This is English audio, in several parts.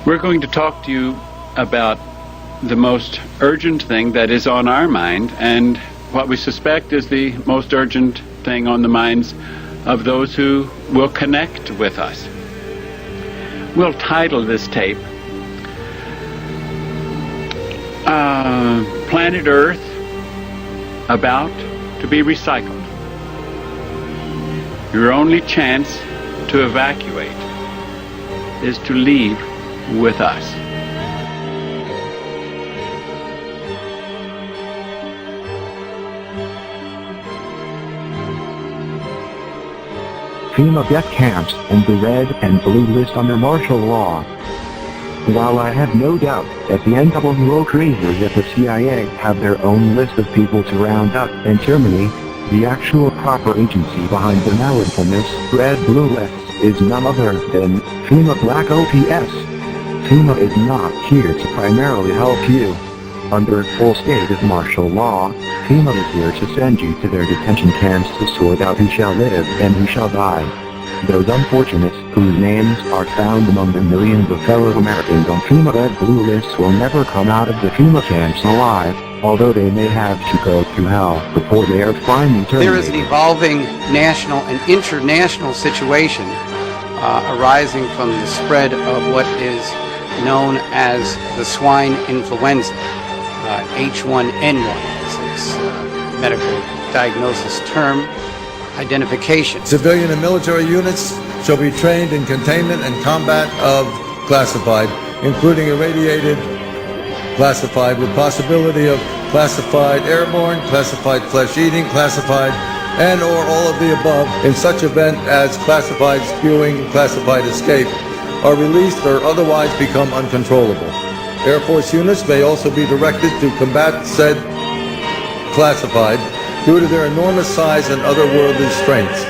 We're going to talk to you about the most urgent thing that is on our mind, and what we suspect is the most urgent thing on the minds of those who will connect with us. We'll title this tape Planet Earth About to be Recycled. Your only chance to evacuate is to leave with us. FEMA death camps and the red and blue list under martial law. While I have no doubt that the NWO creators at the CIA have their own list of people to round up in Germany, the actual proper agency behind the now infamous red-blue lists is none other than FEMA Black OPS. FEMA is not here to primarily help you. Under a full state of martial law, FEMA is here to send you to their detention camps to sort out who shall live and who shall die. Those unfortunates whose names are found among the millions of fellow Americans on FEMA red-blue lists will never come out of the FEMA camps alive, although they may have to go through hell before they are finally terminated. There is an evolving national and international situation arising from the spread of what is known as the swine influenza, H1N1 is its medical diagnosis term. Identification. Civilian and military units shall be trained in containment and combat of classified, including irradiated classified, with possibility of classified airborne, classified flesh-eating, classified, and or all of the above, in such event as classified spewing, classified escape, are released or otherwise become uncontrollable. Air Force units may also be directed to combat said classified due to their enormous size and otherworldly strengths.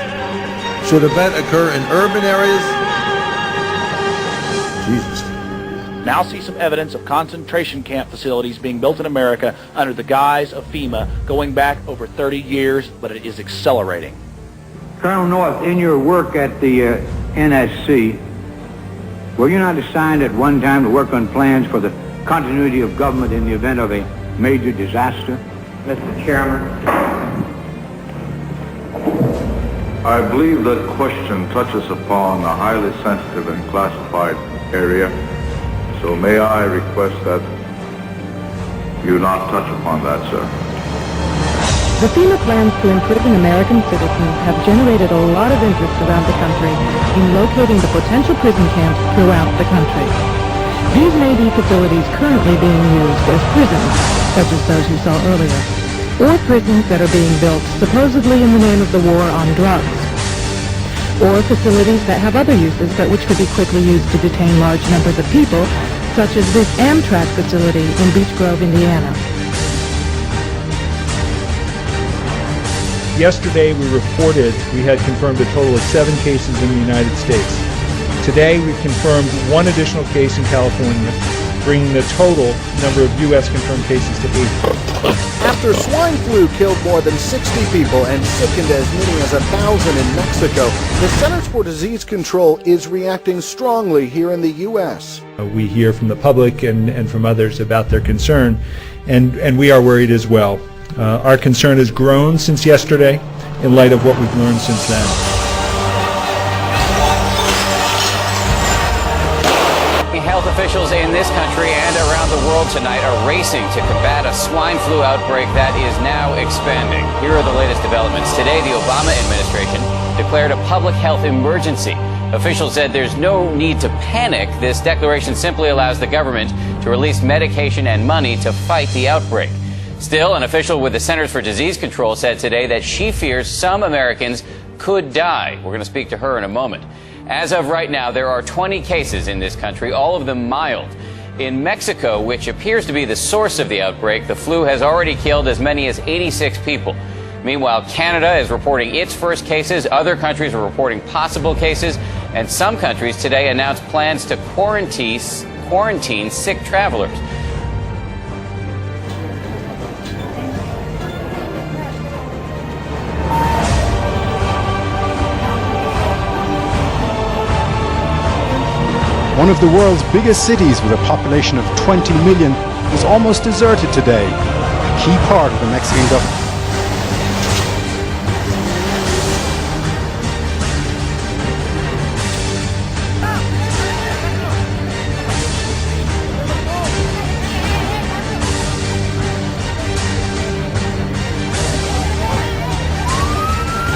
Should event occur in urban areas, Jesus. Now see some evidence of concentration camp facilities being built in America under the guise of FEMA going back over 30 years, but it is accelerating. Colonel North, in your work at the NSC, were you not assigned at one time to work on plans for the continuity of government in the event of a major disaster? Mr. Chairman. I believe that question touches upon a highly sensitive and classified area, so may I request that you not touch upon that, sir. The FEMA plans to imprison American citizens have generated a lot of interest around the country in locating the potential prison camps throughout the country. These may be facilities currently being used as prisons, such as those you saw earlier, or prisons that are being built supposedly in the name of the war on drugs, or facilities that have other uses but which could be quickly used to detain large numbers of people, such as this Amtrak facility in Beech Grove, Indiana. Yesterday we reported we had confirmed a total of 7 cases in the United States. Today we've confirmed 1 additional case in California, bringing the total number of U.S. confirmed cases to 8. After swine flu killed more than 60 people and sickened as many as 1,000 in Mexico, the Centers for Disease Control is reacting strongly here in the U.S. We hear from the public and from others about their concern, and we are worried as well. Our concern has grown since yesterday in light of what we've learned since then. Health officials in this country and around the world tonight are racing to combat a swine flu outbreak that is now expanding. Here are the latest developments. Today, the Obama administration declared a public health emergency. Officials said there's no need to panic. This declaration simply allows the government to release medication and money to fight the outbreak. Still, an official with the Centers for Disease Control said today that she fears some Americans could die. We're going to speak to her in a moment. As of right now, there are 20 cases in this country, all of them mild. In Mexico, which appears to be the source of the outbreak, the flu has already killed as many as 86 people. Meanwhile, Canada is reporting its first cases, other countries are reporting possible cases, and some countries today announced plans to quarantine sick travelers. One of the world's biggest cities with a population of 20 million is almost deserted today, a key part of the Mexican government.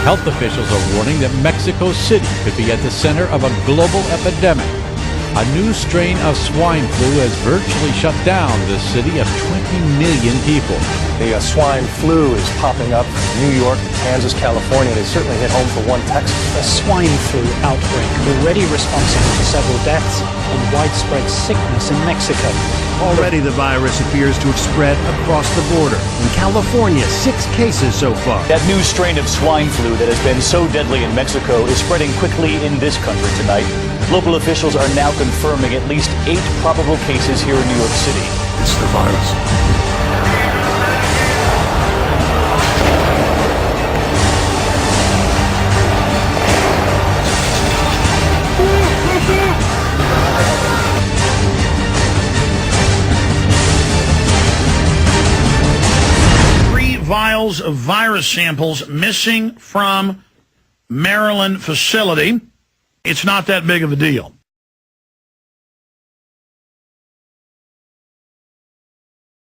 Health officials are warning that Mexico City could be at the center of a global epidemic. A new strain of swine flu has virtually shut down this city of 20 million people. The swine flu is popping up in New York, Kansas, California. They certainly hit home for one Texas. A swine flu outbreak already responsible for several deaths and widespread sickness in Mexico. Already the virus appears to have spread across the border. In California, 6 cases so far. That new strain of swine flu that has been so deadly in Mexico is spreading quickly in this country tonight. Local officials are now confirming at least 8 probable cases here in New York City. It's the virus. Vials of virus samples missing from Maryland facility. It's not that big of a deal.